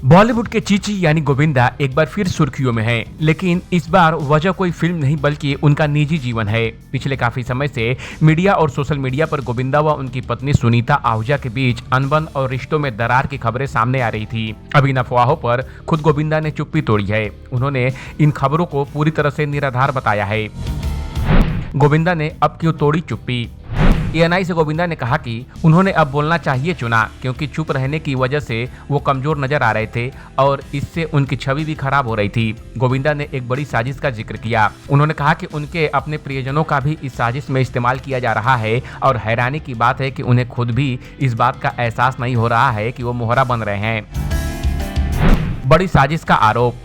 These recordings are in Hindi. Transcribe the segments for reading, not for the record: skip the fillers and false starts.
बॉलीवुड के चीची यानी गोविंदा एक बार फिर सुर्खियों में है, लेकिन इस बार वजह कोई फिल्म नहीं बल्कि उनका निजी जीवन है। पिछले काफी समय से मीडिया और सोशल मीडिया पर गोविंदा व उनकी पत्नी सुनीता आहूजा के बीच अनबन और रिश्तों में दरार की खबरें सामने आ रही थी। अब इन अफवाहों पर खुद गोविंदा ने चुप्पी तोड़ी है। उन्होंने इन खबरों को पूरी तरह से निराधार बताया है। गोविंदा ने अब क्यों तोड़ी चुप्पी? एएनआई से गोविंदा ने कहा कि उन्होंने अब बोलना चाहिए चुना, क्योंकि चुप रहने की वजह से वो कमजोर नजर आ रहे थे और इससे उनकी छवि भी खराब हो रही थी। गोविंदा ने एक बड़ी साजिश का जिक्र किया। उन्होंने कहा कि उनके अपने प्रियजनों का भी इस साजिश में इस्तेमाल किया जा रहा है और हैरानी की बात है कि उन्हें खुद भी इस बात का एहसास नहीं हो रहा है कि वो मोहरा बन रहे हैं। बड़ी साजिश का आरोप।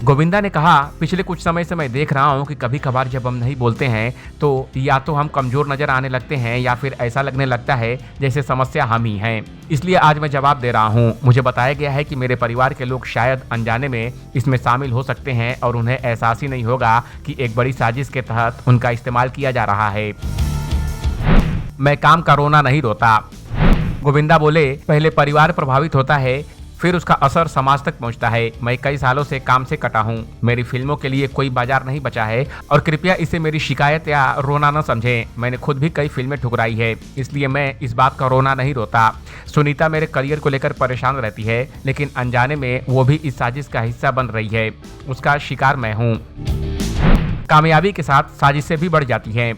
गोविंदा ने कहा, पिछले कुछ समय से मैं देख रहा हूं कि कभी कभार जब हम नहीं बोलते हैं तो या तो हम कमजोर नजर आने लगते हैं या फिर ऐसा लगने लगता है जैसे समस्या हम ही हैं। इसलिए आज मैं जवाब दे रहा हूं। मुझे बताया गया है कि मेरे परिवार के लोग शायद अनजाने में इसमें शामिल हो सकते हैं और उन्हें एहसास ही नहीं होगा कि एक बड़ी साजिश के तहत उनका इस्तेमाल किया जा रहा है। मैं काम का रोना नहीं रोता। गोविंदा बोले, पहले परिवार प्रभावित होता है, फिर उसका असर समाज तक पहुंचता है। मैं कई सालों से काम से कटा हूं। मेरी फिल्मों के लिए कोई बाजार नहीं बचा है और कृपया इसे मेरी शिकायत या रोना न समझें। मैंने खुद भी कई फिल्में ठुकराई है, इसलिए मैं इस बात का रोना नहीं रोता। सुनीता मेरे करियर को लेकर परेशान रहती है, लेकिन अनजाने में वो भी इस साजिश का हिस्सा बन रही है। उसका शिकार मैं हूँ। कामयाबी के साथ साजिशें भी बढ़ जाती हैं।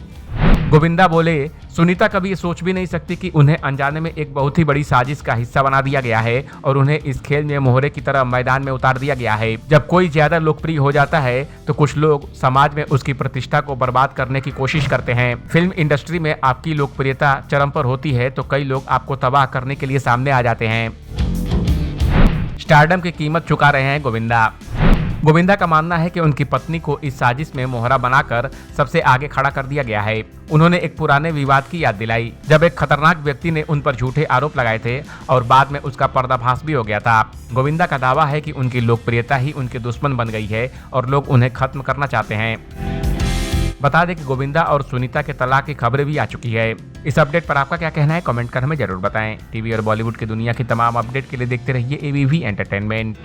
गोविंदा बोले, सुनीता कभी ये सोच भी नहीं सकती कि उन्हें अनजाने में एक बहुत ही बड़ी साजिश का हिस्सा बना दिया गया है और उन्हें इस खेल में मोहरे की तरह मैदान में उतार दिया गया है। जब कोई ज्यादा लोकप्रिय हो जाता है तो कुछ लोग समाज में उसकी प्रतिष्ठा को बर्बाद करने की कोशिश करते हैं। फिल्म इंडस्ट्री में आपकी लोकप्रियता चरम पर होती है तो कई लोग आपको तबाह करने के लिए सामने आ जाते हैं। स्टारडम की कीमत चुका रहे हैं गोविंदा। गोविंदा का मानना है कि उनकी पत्नी को इस साजिश में मोहरा बनाकर सबसे आगे खड़ा कर दिया गया है। उन्होंने एक पुराने विवाद की याद दिलाई, जब एक खतरनाक व्यक्ति ने उन पर झूठे आरोप लगाए थे और बाद में उसका पर्दाफाश भी हो गया था। गोविंदा का दावा है कि उनकी लोकप्रियता ही उनके दुश्मन बन गई है और लोग उन्हें खत्म करना चाहते हैं। बता दें कि गोविंदा और सुनीता के तलाक की खबरें भी आ चुकी है। इस अपडेट पर आपका क्या कहना है, कमेंट कर हमें जरूर बताएं। टीवी और बॉलीवुड की दुनिया की तमाम अपडेट के लिए देखते रहिए एबीवी एंटरटेनमेंट।